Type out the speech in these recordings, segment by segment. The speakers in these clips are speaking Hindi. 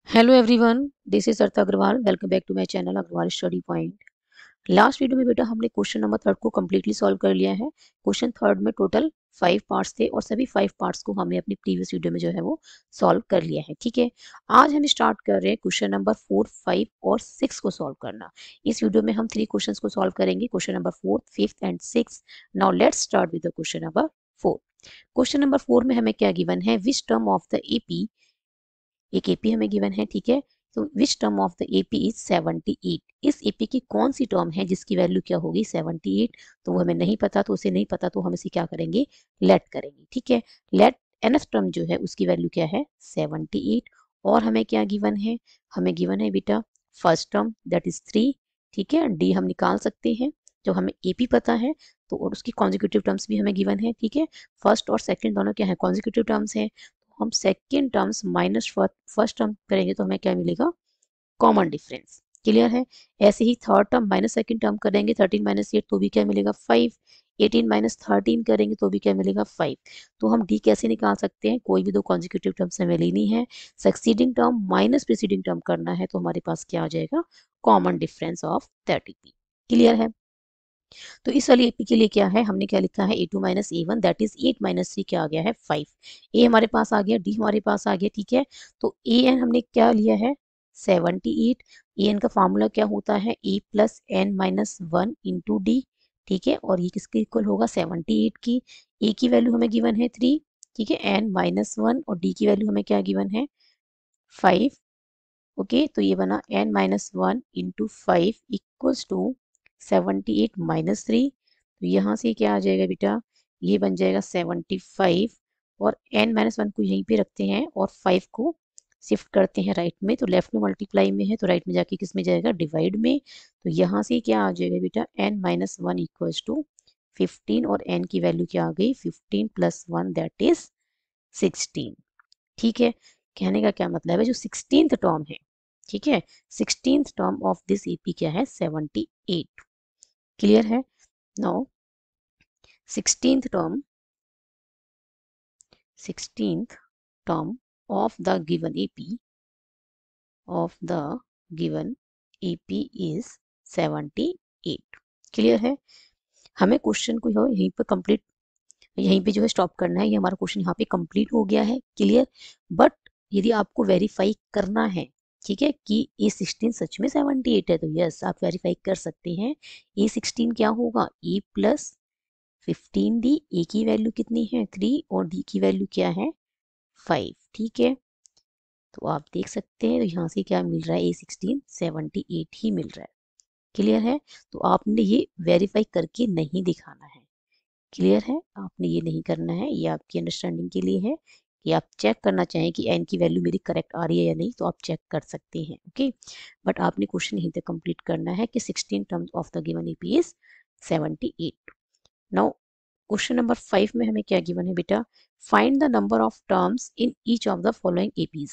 Hello everyone, this is Arth Agarwal. Welcome back to my channel Agarwal study point. Last video में बेटा हमने क्वेश्चन नंबर थर्ड को कम्प्लीटली सॉल्व कर लिया है। क्वेश्चन थर्ड में टोटल 5 पार्ट्स थे और सभी 5 पार्ट्स को हमने अपनी प्रीवियस वीडियो में जो है वो सॉल्व कर लिया है। ठीक है, आज हम स्टार्ट कर रहे हैं क्वेश्चन नंबर 4, 5 और 6 को सॉल्व करना। इस वीडियो में हम 3 क्वेश्चंस को सॉल्व करेंगे, question number 4, 5 and 6। Now let's start with the question number 4। Question number 4 में हमें क्या गिवन है, which term of the AP, एक एपी हमें गिवन है। ठीक है, तो which term of the AP is 78। इस एपी की कौन सी टर्म है जिसकी वैल्यू क्या होगी 78। तो वो हमें नहीं पता, तो उसे नहीं पता तो हम इसे क्या करेंगे, लेट करेंगे। ठीक है, लेट nth टर्म जो है उसकी वैल्यू क्या है 78। और हमें क्या गिवन है, हमें गिवन है बेटा फर्स्ट टर्म दैट इज 3। ठीक है, डी हम निकाल सकते हैं जब हमें एपी पता है तो, और उसकी कॉन्जिक्यूटिव टर्म्स भी हमें गिवन है। ठीक है, फर्स्ट और सेकंड दोनों क्या है, कॉन्जिक्यूटिव टर्म्स है। हम second terms minus first term करेंगे तो हमें क्या मिलेगा, कॉमन डिफरेंस। क्लियर है। ऐसे ही third term minus second term करेंगे 13 माइनस 8 तो भी क्या मिलेगा 5। 18 माइनस 13 करेंगे तो भी क्या मिलेगा 5। तो हम डी कैसे निकाल सकते हैं, कोई भी दो कॉन्जिक्यूटिव टर्म्स हमें लेनी है, succeeding term minus preceding term करना है तो हमारे पास क्या आ जाएगा, कॉमन डिफरेंस ऑफ 30। क्लियर है। तो इस वाली एपी के लिए क्या है, हमने क्या लिखा है a2 minus a1 that is 8 minus 3 क्या आ गया है 5। ए हमारे पास आ गया, डी हमारे पास आ गया। ठीक है, तो ए एन हमने क्या लिया है 78। ए एन का फॉर्मूला क्या होता है, A plus N minus 1 into D. ठीक है, और ये किसके इक्वल होगा 78 की। ए की वैल्यू हमें गिवन है 3। ठीक है, एन माइनस 1 और डी की वैल्यू हमें क्या गिवन है 5। ओके, तो ये बना n minus 1 into 5 equals to 78 minus 3। तो यहाँ से क्या आ जाएगा बेटा, ये बन जाएगा 75। और n माइनस 1 को यहीं पे रखते हैं और 5 को शिफ्ट करते हैं राइट में, तो लेफ्ट में मल्टीप्लाई में है तो राइट में जाके किस में जाएगा, डिवाइड में। तो यहाँ से क्या आ जाएगा बेटा, n माइनस 1 इक्वल्स टू 15 और n की वैल्यू क्या आ गई 15 प्लस 1 दैट इज 16। ठीक है, कहने का क्या मतलब है, जो 16th टर्म है, ठीक है, 16th term of this AP क्या है 78। क्लियर है। Now 16th term, 16th term of the given AP, of the given AP is 78। Clear है। हमें क्वेश्चन को यहीं पर कंप्लीट, यहीं पे जो है स्टॉप करना है, ये हमारा क्वेश्चन यहाँ पे कंप्लीट हो गया है। क्लियर। बट यदि आपको वेरीफाई करना है, ठीक है, कि A16 सच में 78 है तो यस आप वेरीफाई कर सकते हैं। A16 क्या होगा, A प्लस 15D। ए की वैल्यू कितनी है 3 और डी की वैल्यू क्या है 5। ठीक है, तो आप देख सकते हैं तो यहाँ से क्या मिल रहा है, A16 78 ही मिल रहा है। क्लियर है। तो आपने ये वेरीफाई करके नहीं दिखाना है। क्लियर है, आपने ये नहीं करना है, ये आपकी अंडरस्टैंडिंग के लिए है कि आप चेक करना चाहें कि एन की वैल्यू मेरी करेक्ट आ रही है या नहीं तो आप चेक कर सकते हैं। ओके, बट आपने क्वेश्चन यहीं तक कंप्लीट करना है कि 16 terms of the given AP is 78। Now question number 5 में हमें क्या गिवन है बेटा, find the number of terms in each of the following APs.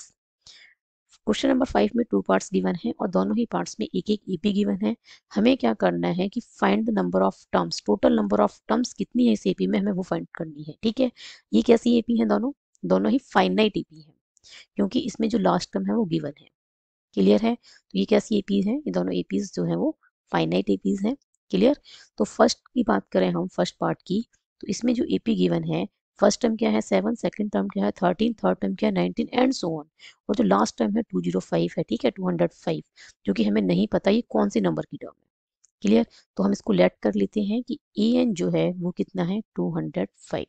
Question number 5 में 2 पार्ट्स गिवन है और दोनों ही पार्ट्स में एक एक एपी गिवन है। हमें क्या करना है कि find the number of terms, total number of terms कितनी है इस एपी में हमें वो फाइंड करनी है। ठीक है, ये कैसी एपी है, दोनों दोनों ही फाइनाइट एपी है क्योंकि इसमें जो लास्ट टर्म है वो गिवन है। क्लियर है, तो ये कैसी एपी है, ये दोनों एपीज जो है वो फाइनाइट एपीज है। क्लियर। तो फर्स्ट की बात करें हम, फर्स्ट पार्ट की, तो इसमें जो एपी गिवन है, फर्स्ट टर्म क्या है 7, सेकंड टर्म क्या है 13, थर्ड टर्म क्या है 19 एंड सो ऑन। और जो लास्ट टर्म है 205 है। ठीक है, 205, जो कि हमें नहीं पता ये कौन सी नंबर की टर्म है। क्लियर। तो हम इसको लेट कर लेते हैं कि ए एन जो है वो कितना है 205।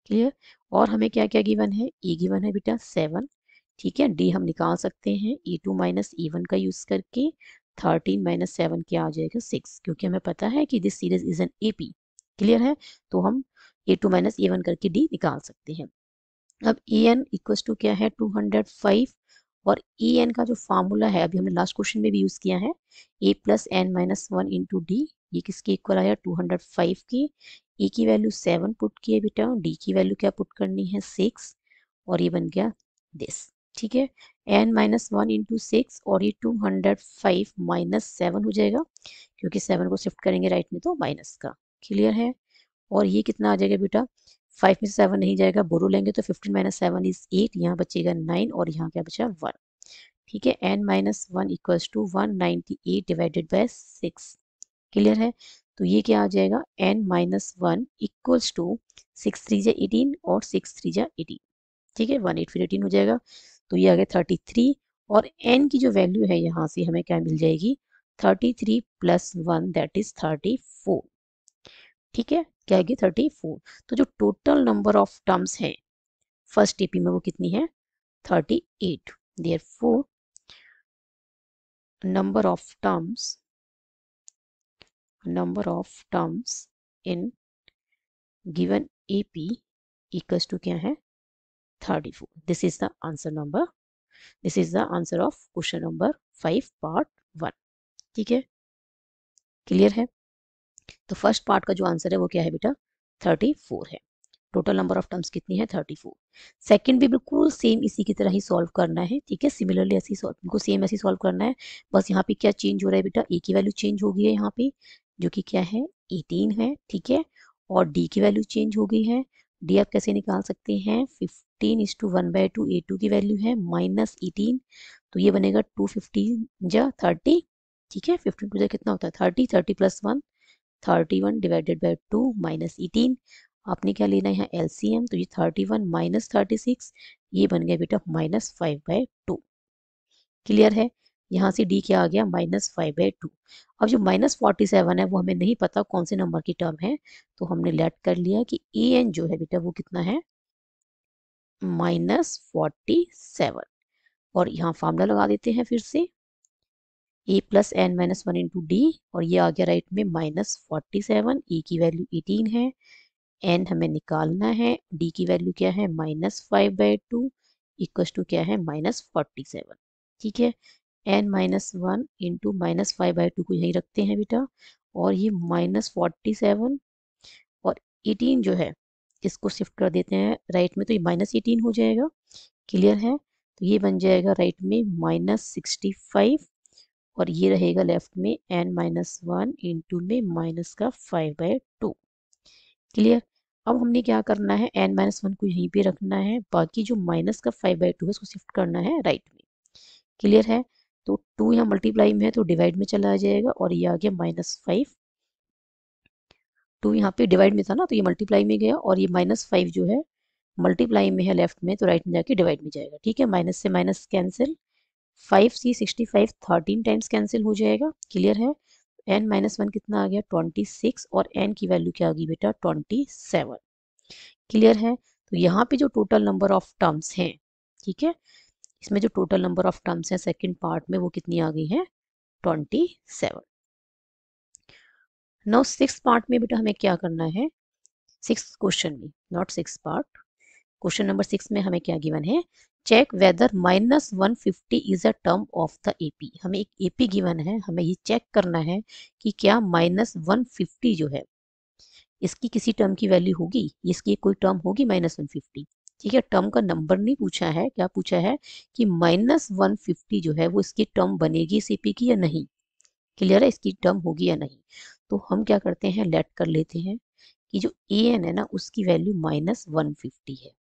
क्लियर। और हमें क्या क्या गिवन है, ए गिवन है बेटा 7। ठीक है, डी हम निकाल सकते हैं E2 माइनस E1 का यूज करके। 13 माइनस 7 क्या आ जाएगा 6, क्योंकि हमें पता है कि this series is an AP. Clear है, तो हम A2 माइनस E1 करके डी निकाल सकते हैं। अब ए एन इक्वल्स टू क्या है 205। और ए एन का जो फार्मूला है अभी हमने लास्ट क्वेश्चन में भी यूज किया है, A plus N minus 1 into D. ये किसके इक्वल आया 205 की। ए की वैल्यू 7 पुट किए बेटा, डी की वैल्यू क्या पुट करनी है 6, और ये बन गया दिस। ठीक है, एन माइनस 1 इंटू 6 और ये 205 माइनस 7 हो जाएगा, क्योंकि 7 को शिफ्ट करेंगे राइट में तो माइनस का। क्लियर है। और ये कितना आ जाएगा बेटा, 5 में से 7 नहीं जाएगा, बोरो लेंगे तो 15 माइनस 7 इज 8, यहाँ बचेगा 9 और यहाँ क्या बचा 1। ठीक है, n minus one equals to 198 divided by 6। Clear है, तो ये क्या आ जाएगा, n minus one equals to 6 3 जा 18 और 6 3 जा 18, ठीक है, 1 8 फिर 18 हो जाएगा, तो ये आ गया 33 और n की जो वैल्यू है यहाँ से हमें क्या मिल जाएगी, 33 प्लस 1 दैट इज 34। ठीक है, क्या आएगी 34। तो जो टोटल नंबर ऑफ टर्म्स हैं फर्स्ट टीपी में वो कितनी है, 38। Therefore number of terms in given AP equals to क्या है, 34। This is the answer number, this is the answer of question number 5 part 1। ठीक है, क्लियर है। तो फर्स्ट पार्ट का जो आंसर है वो क्या है बेटा, 34 है। टोटल नंबर ऑफ टर्म्स कितनी है, 34। सेकंड भी बिल्कुल सेम इसी की तरह ही सॉल्व करना है, ठीक है, सिमिलरली ऐसे ही बिल्कुल सेम ऐसे ही सॉल्व करना है। बस यहाँ पे क्या चेंज हो रहा है बेटा, ए की वैल्यू चेंज हो गई है यहाँ पे, जो कि क्या है 18 है, ठीक है, और डी की वैल्यू चेंज हो गई है। डी आप कैसे निकाल सकते हैं, 15:1/2, A2 की वैल्यू है -18, तो ये बनेगा 215 जा 30, ठीक है, 15 टू जा कितना होता है 30, 30 प्लस 1 31 डिवाइडेड बाय 2 -18। आपने क्या लेना है यहाँ एलसीएम, तो ये 31 माइनस 36, ये बन गया बेटा -5/2। क्लियर है, यहाँ से डी क्या आ गया -5/2। अब जो -47 है वो हमें नहीं पता कौन से नंबर की टर्म है, तो हमने लेट कर लिया कि ए एन जो है बेटा वो कितना है, -47। और यहाँ फॉर्मूला लगा देते हैं फिर से, A plus N minus one into D, और ये आ गया राइट में -47। ए की वैल्यू 18 है, एन हमें निकालना है, डी की वैल्यू क्या है -5/2 इक्वस टू क्या है -47। ठीक है, एन माइनस वन इंटू -5/2 को यही रखते हैं बेटा, और ये -47 और 18 जो है इसको शिफ्ट कर देते हैं राइट में, तो ये -18 हो जाएगा। क्लियर है, तो ये बन जाएगा राइट में -65, और ये रहेगा लेफ्ट में n माइनस वन इंटू में माइनस का 5/2। क्लियर, अब हमने क्या करना है, n माइनस वन को यहीं पे रखना है, बाकी जो माइनस का 5/2 है उसको शिफ्ट करना है राइट में। क्लियर है, तो 2 यहाँ मल्टीप्लाई में है तो डिवाइड में चला जाएगा, और ये आ गया -5। 2 यहाँ पे डिवाइड में था ना, तो ये मल्टीप्लाई में गया, और ये -5 जो है मल्टीप्लाई में है लेफ्ट में, तो राइट में जाके डिवाइड में जाएगा। ठीक है, माइनस से minus cancel, 5c 65 13 times cancel हो जाएगा। क्लियर है, n माइनस वन कितना आ गया 26, और n की वैल्यू क्या आ गई बेटा 27। क्लियर है, तो यहाँ पे जो टोटल नंबर ऑफ टर्म्स हैं, ठीक है, इसमें जो टोटल नंबर ऑफ टर्म्स हैं सेकंड पार्ट में वो कितनी आ गई है 27। नाउ सिक्स पार्ट में बेटा हमें क्या करना है, सिक्स क्वेश्चन में, not six part, question number 6 में हमें क्या गिवन है, check whether -150 is a term of the A P. हमें एक एपी गिवन है, हमें ये चेक करना है कि क्या -150 जो है इसकी किसी टर्म की वैल्यू होगी, इसकी कोई टर्म होगी -150। ठीक है, टर्म का नंबर नहीं पूछा है, क्या पूछा है कि -150 जो है वो इसकी टर्म बनेगी इस एपी की या नहीं। क्लियर है, इसकी टर्म होगी या नहीं। तो हम क्या करते हैं, लेट कर लेते हैं कि जो ए एन है ना उसकी वैल्यू -150 है।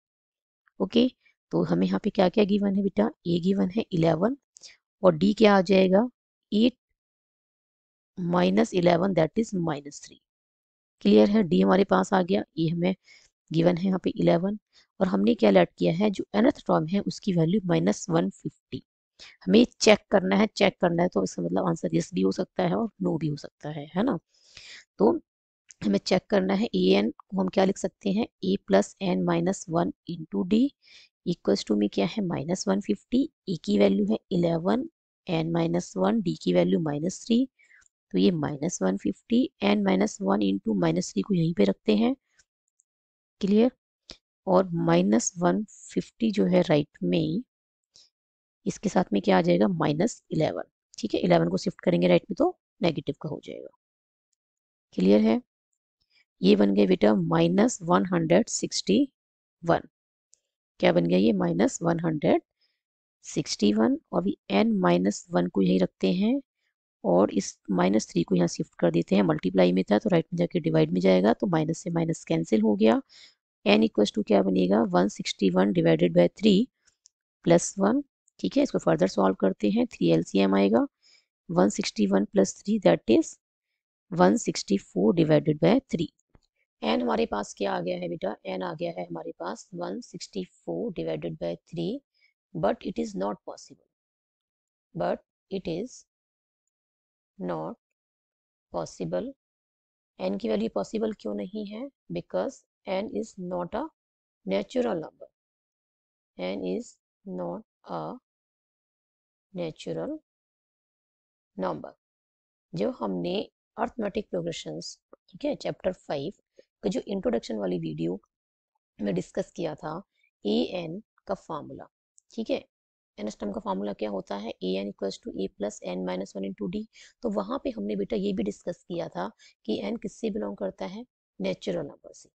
ओके, तो हमें यहाँ पे क्या क्या गिवन है बेटा, ए गिवन है 11, और डी क्या आ जाएगा 8 -11 दैट इज -3। क्लियर है, डी हमारे पास आ गया, ए हमें गिवन है यहाँ पे 11, और हमने क्या लेट किया है जो nth टर्म है उसकी वैल्यू -150। हमें चेक करना है, चेक करना है तो इसका मतलब आंसर यस भी हो सकता है और नो भी हो सकता है ना। तो हमें चेक करना है, ए एन को हम क्या लिख सकते हैं, A plus N minus one into D equals to में क्या है -150, ए की वैल्यू है 11, एन माइनस वन, डी की वैल्यू -3, तो ये -150, एन माइनस वन इंटू -3 को यहीं पे रखते हैं। क्लियर, और -150 जो है राइट में इसके साथ में क्या आ जाएगा -11। ठीक है, 11 को शिफ्ट करेंगे राइट में तो नेगेटिव का हो जाएगा। क्लियर है, ये बन गया बेटा -161। क्या बन गया ये -161, और n -1 को यही रखते हैं, और इस -3 को यहाँ शिफ्ट कर देते हैं, मल्टीप्लाई में था तो राइट में जाके डिवाइड में जाएगा, तो माइनस से माइनस कैंसिल हो गया। n इक्वल्स टू क्या बनेगा 161 डिवाइडेड बाय 3 प्लस 1, ठीक है, इसको फर्दर सॉल्व करते हैं। 3 LCM आएगा 161 plus 3 that is 164 divided by 3। N हमारे पास क्या आ गया है बेटा, एन आ गया है हमारे पास 164 divided by 3, but it is not possible, but it is not possible. N की वैल्यू पॉसिबल क्यों नहीं है? Because N is not a natural number, N is not a natural number. जो हमने अर्थमेटिक प्रोग्रेशंस, ठीक है, चैप्टर 5 का जो इंट्रोडक्शन वाली वीडियो में डिस्कस किया था, ए एन का फार्मूला, ठीक है, एन स्टम का फार्मूला क्या होता है, A N equals to A plus N minus one into D. तो वहां पे हमने बेटा ये भी डिस्कस किया था कि एन किससे बिलोंग करता है, नेचुरल नंबर से।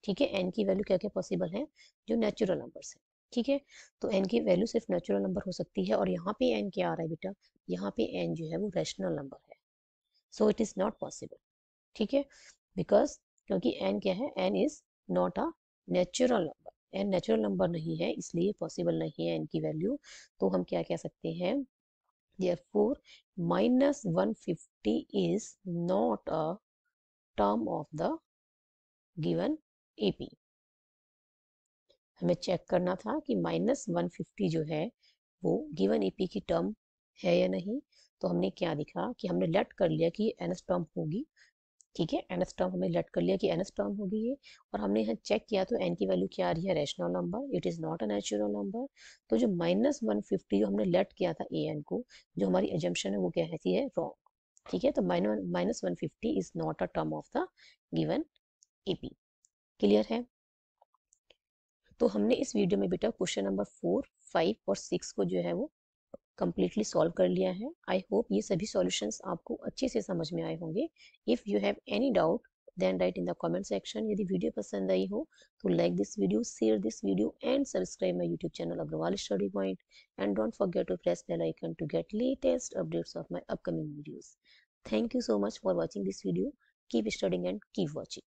ठीक है, एन की वैल्यू क्या क्या पॉसिबल है, जो नेचुरल नंबर से। ठीक है, तो एन की वैल्यू सिर्फ नेचुरल नंबर हो सकती है, और यहाँ पे एन क्या आ रहा है बेटा, यहाँ पे एन जो है वो रैशनल नंबर है, so it is not possible. ठीक है, बिकॉज क्योंकि एन क्या है, n is not a natural number, n natural number नहीं है, इसलिए पॉसिबल नहीं है एन की वैल्यू। तो हम क्या कह सकते हैं, therefore minus 150 is not a term of the given AP। हमें चेक करना था कि माइनस 150 जो है वो गिवन एपी की टर्म है या नहीं। तो हमने क्या दिखा कि हमने लेट कर लिया कि एनएस टर्म होगी। ठीक है, एनएस टर्म हमने लेट कर लिया कि एनएस टर्म होगी ये, और हमने यहाँ चेक किया तो एन की वैल्यू क्या आ रही है, rational number, it is not a natural number. तो जो माइनस 150 जो हमने लेट किया था ए एन को, जो हमारी एजम्पशन है वो क्या कहती है, रॉन्ग। ठीक है, तो minus 150 is not a term of the given AP. Clear है? तो हमने इस वीडियो में बेटा क्वेश्चन नंबर 4, 5 और 6 को जो है वो कम्प्लीटली सॉल्व कर लिया है। आई होप ये सभी सॉल्यूशंस आपको अच्छे से समझ में आए होंगे। If you have any doubt then write in the comment section. यदि वीडियो पसंद आई हो तो like this video, share this video and subscribe my YouTube channel Agarwal study point, and don't forget to press bell icon to get latest updates of my upcoming videos. Thank you so much for watching this video. Keep studying and keep watching.